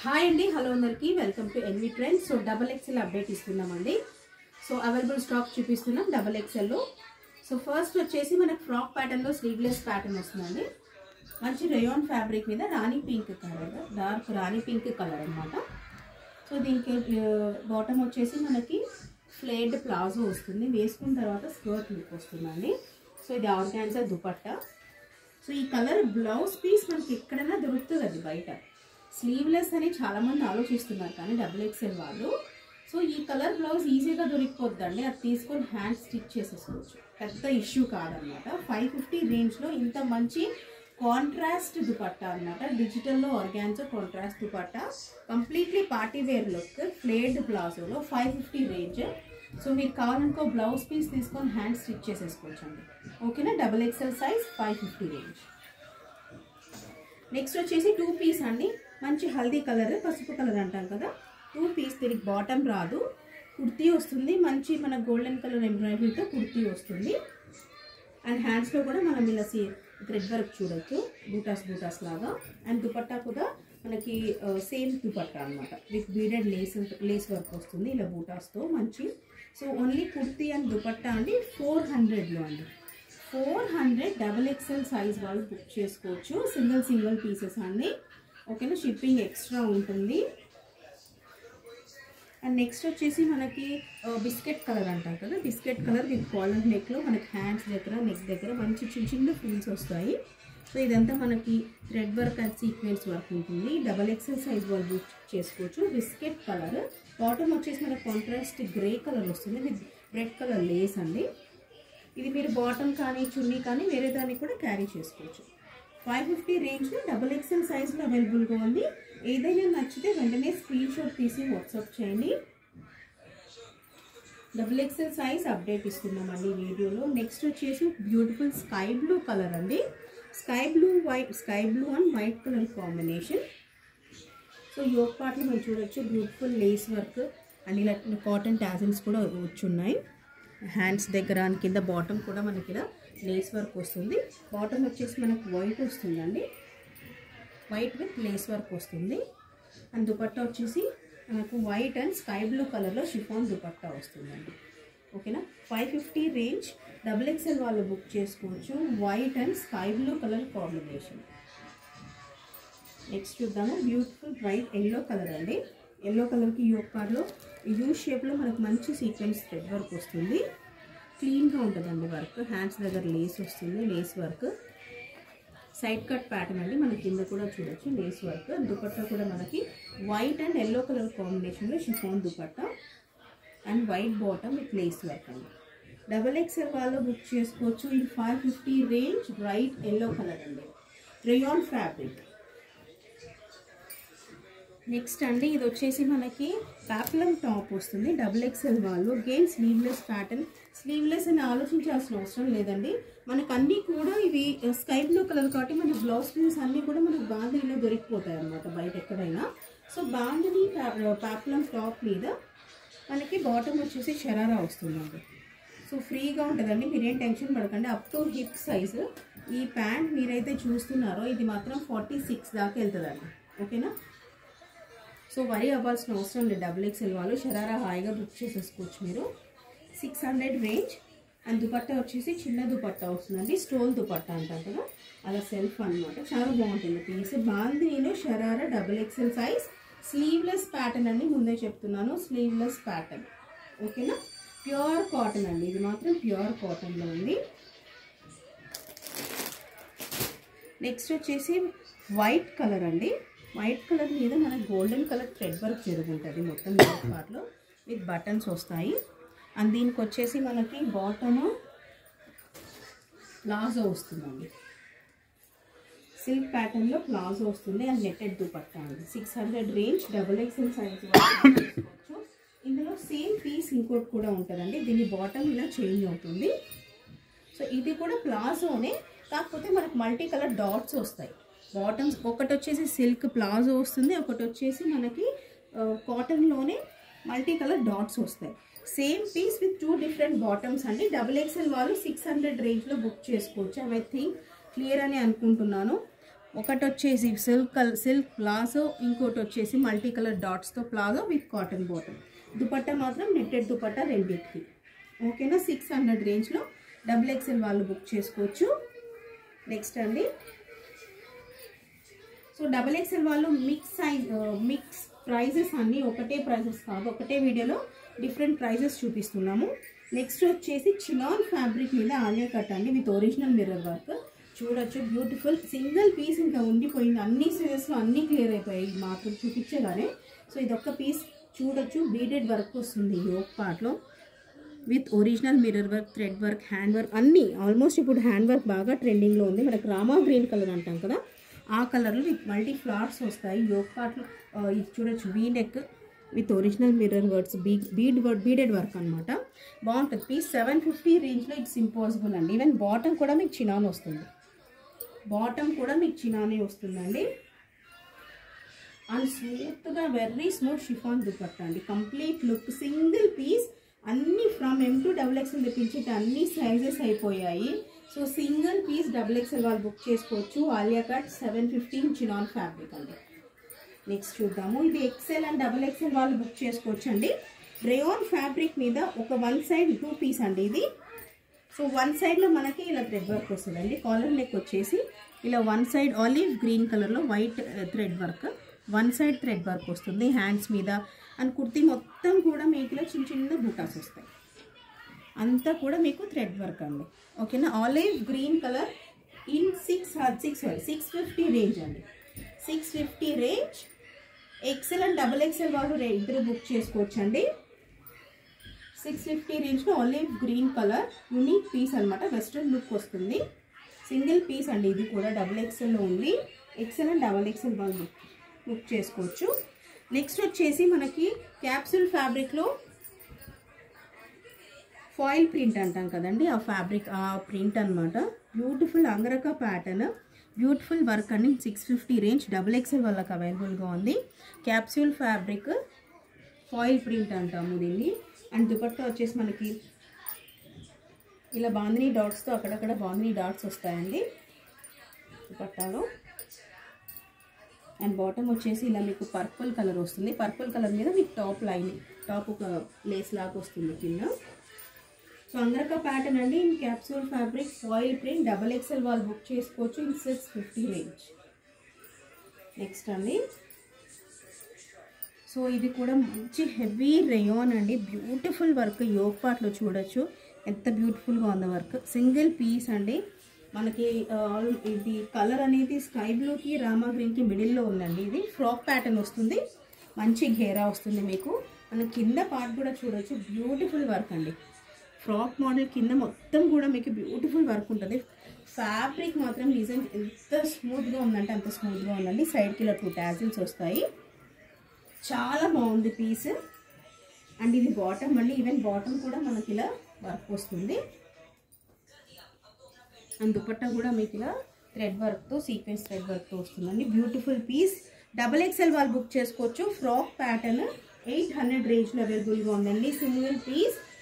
Hi అండి, hello అందరికీ welcome to NV trends. So double XL update ఇస్తున్నామండి. So available stock చూపిస్తున్నాం double ఎక్స్ఎల్లో. సో ఫస్ట్ వచ్చేసి మనకు ఫ్రాక్ ప్యాటర్న్లో స్లీవ్లెస్ ప్యాటర్న్ వస్తుందండి. మంచి రేయాన్ ఫ్యాబ్రిక్ మీద రాణి పింక్ కలర్, డార్క్ రాణి పింక్ కలర్ అనమాట. సో దీనికి బాటమ్ వచ్చేసి మనకి ఫ్లేడ్ ప్లాజో వస్తుంది. వేసుకున్న తర్వాత స్కర్ట్ లుక్ వస్తుందండి. సో ఇది ఆర్గాన్జా దుపట్టా. సో ఈ కలర్ బ్లౌజ్ పీస్ మనకి ఎక్కడైనా దొరుకుతుంది, అది బయట స్లీవ్లెస్ అని చాలామంది ఆలోచిస్తున్నారు కానీ డబుల్ ఎక్స్ఎల్ వాళ్ళు. సో ఈ కలర్ బ్లౌజ్ ఈజీగా దొరికిపోద్దండి, అది తీసుకొని హ్యాండ్ స్టిచ్ చేసేసుకోవచ్చు, పెద్ద ఇష్యూ కాదనమాట. 550 రేంజ్లో ఇంత మంచి కాంట్రాస్ట్ దుపట్టా అనమాట. డిజిటల్లో organza contrast dupatta, completely party wear look, flared ప్లాజోలో 550 రేంజ్. సో మీరు కావాలనుకో బ్లౌజ్ పీస్ తీసుకొని హ్యాండ్ స్టిచ్ చేసేసుకోవచ్చు అండి. ఓకేనా, double XL size 550 range. Next వచ్చేసి 2 పీస్ అండి. మంచి హల్దీ కలర్, పసుపు కలర్ అంటాం కదా. 2 పీస్, దీనికి బాటమ్ రాదు, కుర్తీ వస్తుంది. మంచి మన గోల్డెన్ కలర్ ఎంబ్రాయిడరీతో కుర్తీ వస్తుంది. అండ్ హ్యాండ్స్లో కూడా మనం ఇలా థ్రెడ్ వర్క్ చూడొచ్చు, బూటాస్ లాగా. అండ్ దుపట్టా కూడా మనకి సేమ్ దుపట్టా అనమాట, విత్ బీడెడ్ లేస్ వర్క్ వస్తుంది ఇలా బూటాస్తో మంచి. So only kurti and dupatta అండి 400లో అండి. 400 డబుల్ ఎక్స్ఎల్ సైజ్ వాళ్ళు బుక్ చేసుకోవచ్చు. సింగిల్ పీసెస్ అండి. ఓకేనా, షిప్పింగ్ ఎక్స్ట్రా ఉంటుంది. అండ్ నెక్స్ట్ వచ్చేసి మనకి బిస్కెట్ కలర్ అంటాం కదా, బిస్కెట్ కలర్ విత్ కాలర్ నెక్లో మనకి హ్యాండ్స్ దగ్గర, నెక్ దగ్గర మంచి చిన్న ఫ్రిల్స్ వస్తాయి. సో ఇదంతా మనకి thread work and sequence work ఉంటుంది. డబల్ ఎక్స్ఎల్ సైజ్ వాళ్ళు బుక్ చేసుకోవచ్చు. బిస్కెట్ కలర్, బాటమ్ వచ్చేసి మనకి కాంట్రాస్ట్ గ్రే కలర్ వస్తుంది విత్ రెడ్ కలర్ లేస్ అండి. ఇది మీరు బాటమ్ కానీ చున్నీ కానీ వేరే దానికి కూడా క్యారీ చేసుకోవచ్చు. 550 రేంజ్లో డబుల్ ఎక్స్ఎల్ సైజ్లో అవైలబుల్గా ఉంది. ఏదైనా నచ్చితే వెంటనే స్క్రీన్ షాట్ తీసి వాట్సాప్ చేయండి. డబుల్ ఎక్స్ఎల్ సైజ్ అప్డేట్ ఇస్తున్నామండి వీడియోలో. నెక్స్ట్ వచ్చేసి బ్యూటిఫుల్ స్కై బ్లూ కలర్ అండి. Sky blue and white colour combination. So yoke పార్ట్లో మనం చూడొచ్చు బ్యూటిఫుల్ లేస్ వర్క్ అండ్ ఇలా కాటన్ టాజిల్స్ కూడా వచ్చున్నాయి. హ్యాండ్స్ దగ్గర కింద బాటమ్ కూడా మనకి ఇలా లేస్ వర్క్ వస్తుంది. బాటమ్ వచ్చేసి మనకు వైట్ వస్తుందండి, వైట్ విత్ లేస్ వర్క్ వస్తుంది. అండ్ దుపట్టా వచ్చేసి మనకు వైట్ అండ్ స్కై బ్లూ కలర్లో షిఫాన్ దుపట్టా వస్తుందండి. ఓకేనా, 550 రేంజ్ డబుల్ ఎక్స్ఎల్ వాళ్ళు బుక్ చేసుకోవచ్చు. White and sky blue colour combination. Next చూద్దాము, బ్యూటిఫుల్ బ్రైట్ ఎల్లో కలర్ అండి. ఎల్లో కలర్కి యోక్ పార్ట్లో యూ షేప్లో మనకు మంచి సీక్వెన్స్ థ్రెడ్ వర్క్ వస్తుంది. క్లీన్గా ఉంటుందండి వర్క్. హ్యాండ్స్ దగ్గర లేస్ వస్తుంది, lace work. Side cut pattern అండి, మన కింద కూడా చూడొచ్చు లేస్ వర్క్. దుపట్టా కూడా మనకి వైట్ అండ్ ఎల్లో కలర్ కాంబినేషన్లో chiffon dupatta and white bottom with lace work అండి. డబల్ ఎక్స్ఎల్ వాళ్ళు బుక్ చేసుకోవచ్చు. ఇది 550 రేంజ్, బ్రైట్ ఎల్లో కలర్ అండి, రేయాన్ ఫ్యాబ్రిక్. నెక్స్ట్ అండి, ఇది వచ్చేసి మనకి ప్యాప్లమ్ టాప్ వస్తుంది డబుల్ ఎక్స్ఎల్ వాళ్ళు. Again sleeveless pattern. స్లీవ్లెస్ అని ఆలోచించాల్సిన అవసరం లేదండి, మనకు అన్నీ కూడా ఇవి స్కై బ్లూ కలర్ కాబట్టి మన బ్లౌజ్ పీసెస్ అన్నీ కూడా మనకు బాందినీలో దొరికిపోతాయి అన్నమాట బయట ఎక్కడైనా. సో బాందినీ ప్యాప్లమ్ టాప్ మీద మనకి బాటమ్ వచ్చేసి షరారా వస్తుందండి. సో ఫ్రీగా ఉంటుందండి, మీరేం టెన్షన్ పడకండి. అప్ టు హిప్ సైజు ఈ ప్యాంట్ మీరైతే చూస్తున్నారో ఇది మాత్రం 46 దాకా వెళ్తుందండి. ఓకేనా, సో వరీ అవ్వాల్సిన అవసరం లేదు. డబుల్ ఎక్స్ఎల్ వాళ్ళు షరారా హాయిగా బుక్ చేసేసుకోవచ్చు మీరు. 600 రేంజ్. అండ్ దుపట్టా వచ్చేసి చిన్న దుపట్టా వస్తుందండి, స్టోల్ దుపట్టా అంటారు కదా, అలా సెల్ఫ్ అనమాట. చాలా బాగుంటుంది పీస్. బాందినీలో sharara double XL size. Sleeveless pattern అండి, ముందే చెప్తున్నాను స్లీవ్లెస్ ప్యాటర్న్. ఓకేనా, ప్యూర్ కాటన్ అండి, ఇది మాత్రం ప్యూర్ కాటన్లో ఉంది. నెక్స్ట్ వచ్చేసి వైట్ కలర్ అండి. వైట్ కలర్ మీద మనకు గోల్డెన్ కలర్ థ్రెడ్ వర్క్ జరుగుతుంది మొత్తం పార్ట్లో విత్ బటన్స్ వస్తాయి. అండ్ దీనికి వచ్చేసి మనకి బాటమ్ ప్లాజో వస్తుందండి, సిల్క్ ప్యాటర్న్లో ప్లాజో వస్తుంది. అండ్ నెట్టెడ్ దుపట్టా అండి. 600 రేంజ్, డబుల్ ఎక్స్ఎల్ సైజ్ తీసుకోవచ్చు. ఇందులో సేమ్ పీస్ ఇంకోటి కూడా ఉంటుందండి, దీని బాటమ్ ఇలా చేంజ్ అవుతుంది. సో ఇది కూడా ప్లాజోనే, కాకపోతే మనకు మల్టీ కలర్ డాట్స్ వస్తాయి. బాటమ్స్ ఒకటి వచ్చేసి సిల్క్ ప్లాజో వస్తుంది, ఒకటి వచ్చేసి మనకి కాటన్లోనే మల్టీ కలర్ డాట్స్ వస్తాయి. Same piece with 2 different bottoms అండి. డబుల్ ఎక్స్ఎల్ వాళ్ళు 600 రేంజ్లో బుక్ చేసుకోవచ్చు. ఐ థింక్ క్లియర్ అని అనుకుంటున్నాను. ఒకటి వచ్చేసి సిల్క్ ప్లాజో, ఇంకోటి వచ్చేసి మల్టీ కలర్ డాట్స్తో palazzo with cotton bottom. Dupatta మాత్రం నెట్టెడ్ దుపట్టా రెండింటికి. ఓకేనా, 600 రేంజ్లో XXL వాళ్ళు బుక్ చేసుకోవచ్చు. నెక్స్ట్ అండి, సో XXL వాళ్ళు మిక్స్ ప్రైజెస్ అన్నీ ఒకటే ప్రైజెస్ కాదు, ఒకటే వీడియోలో డిఫరెంట్ ప్రైజెస్ చూపిస్తున్నాము. నెక్స్ట్ వచ్చేసి చినాన్ ఫ్యాబ్రిక్ మీద ఆలియా కట్ అండి విత్ ఒరిజినల్ మిర్రర్ వర్క్. చూడొచ్చు, బ్యూటిఫుల్ సింగిల్ పీస్ ఇంకా ఉండిపోయింది. అన్ని సైజెస్లో అన్నీ క్లియర్ అయిపోయాయి మాకు చూపించగానే. సో ఇదొక్క పీస్ చూడొచ్చు, బీడెడ్ వర్క్ వస్తుంది యోక్ పార్ట్లో with original mirror work, thread work, hand work అన్నీ. ఆల్మోస్ట్ ఇప్పుడు హ్యాండ్ వర్క్ బాగా ట్రెండింగ్లో ఉంది. మనకు రామా గ్రీన్ కలర్ అంటాం కదా, ఆ కలర్లో విత్ మల్టీ ఫ్లవర్స్ వస్తాయి యోక్ పార్ట్లో. ఇది చూడొచ్చు, V neck with original mirror works, beaded work అనమాట. బాగుంటుంది పీస్. 750 రేంజ్లో ఇట్స్ ఇంపాసిబుల్ అండి. ఈవెన్ బాటమ్ కూడా మీకు చినాన్ వస్తుంది, బాటమ్ కూడా మీకు చినానే వస్తుందండి. అండ్ స్మూత్గా వెరీ స్మూత్ షిఫాన్ దుపట్టా అండి. Complete look, single piece. అన్నీ ఫ్రమ్ M to XXL తెప్పించేట అన్ని సైజెస్ అయిపోయాయి. సో సింగిల్ పీస్ XXL వాళ్ళు బుక్ చేసుకోవచ్చు. ఆలియా కట్ 750 చినాన్ ఫ్యాబ్రిక్ అండి. నెక్స్ట్ చూద్దాము, ఇది XL అండ్ XXL వాళ్ళు బుక్ చేసుకోవచ్చు అండి. రేయాన్ ఫ్యాబ్రిక్ మీద ఒక వన్ సైడ్ 2 పీస్ అండి ఇది. సో వన్ సైడ్లో మనకి ఇలా థ్రెడ్ వర్క్ వస్తుందండి. కాలర్ నెక్ వచ్చేసి ఇలా వన్ సైడ్ ఆలివ్ గ్రీన్ కలర్లో white thread work, one side thread work వస్తుంది హ్యాండ్స్ మీద. అండ్ కుర్తీ మొత్తం కూడా మీకు ఇలా చిన్న చిన్న బుటాస్ వస్తాయి. అంతా కూడా మీకు థ్రెడ్ వర్క్ అండి. ఓకేనా, olive green colour in 650 range అండి. 650 రేంజ్. XL అండ్ XXL వాళ్ళు ఇద్దరు బుక్ చేసుకోవచ్చు అండి. 650 రేంజ్లో olive green colour unique piece అనమాట. వెస్ట్రన్ లుక్ వస్తుంది. సింగిల్ పీస్ అండి. ఇది కూడా XXLలో ఉంది. XL అండ్ XXL వాళ్ళు బుక్ చేసుకోవచ్చు. నెక్స్ట్ వచ్చేసి మనకి క్యాప్సూల్ ఫ్యాబ్రిక్లో ఫాయిల్ ప్రింట్ అంటాం కదండి, ఆ ఫ్యాబ్రిక్ ఆ ప్రింట్ అనమాట. Beautiful angrakha pattern, beautiful work అండి. 650 రేంజ్ XXL వాళ్ళకి అవైలబుల్గా ఉంది. క్యాప్సూల్ ఫ్యాబ్రిక్ ఫాయిల్ ప్రింట్ అంటాము దీన్ని. అండ్ దుపట్టా వచ్చేసి మనకి ఇలా బాందినీ డాట్స్తో అక్కడక్కడ బాందినీ డాట్స్ వస్తాయండి దుపట్టాలో. అండ్ బాటమ్ వచ్చేసి ఇలా మీకు పర్పుల్ కలర్ వస్తుంది. పర్పుల్ కలర్ మీద మీకు టాప్ లైనింగ్, టాప్ ఒక లేస్ లాగా వస్తుంది కింద. సో అంగరక ప్యాటర్న్ అండి in capsule fabric foil print. XXL వాళ్ళు బుక్ చేసుకోవచ్చు ఇన్ 650 రేంజ్. నెక్స్ట్ అండి, సో ఇది కూడా మంచి హెవీ రేయాన్ అండి. బ్యూటిఫుల్ వర్క్ యోక్ పార్ట్లో చూడొచ్చు ఎంత బ్యూటిఫుల్గా ఉంది వర్క్. సింగిల్ పీస్ అండి. మనకి ఇది కలర్ అనేది స్కై బ్లూకి రామా గ్రీన్కి మిడిల్లో ఉందండి. ఇది ఫ్రాక్ ప్యాటర్న్ వస్తుంది, మంచి ఘేరా వస్తుంది మీకు. మన కింద పార్ట్ కూడా చూడొచ్చు, బ్యూటిఫుల్ వర్క్ అండి. ఫ్రాక్ మోడల్ కింద మొత్తం కూడా మీకు బ్యూటిఫుల్ వర్క్ ఉంటుంది. ఫ్యాబ్రిక్ మాత్రం డిజైన్ ఎంత స్మూత్గా ఉందంటే అంత స్మూత్గా ఉందండి. సైడ్కి ఇలా 2 టాజిల్స్ వస్తాయి. చాలా బాగుంది పీస్. అండ్ ఇది బాటమ్ అండి. ఈవెన్ బాటమ్ కూడా మనకి ఇలా వర్క్ వస్తుంది. అండ్ దుపట్టా కూడా మీకు ఇలా థ్రెడ్ వర్క్తో, సీక్వెన్స్ థ్రెడ్ వర్క్తో వస్తుందండి. Beautiful piece. XXL వాళ్ళు బుక్ చేసుకోవచ్చు. ఫ్రాక్ ప్యాటర్న్ 800 రేంజ్లో అవైలబుల్గా ఉందండి. Single piece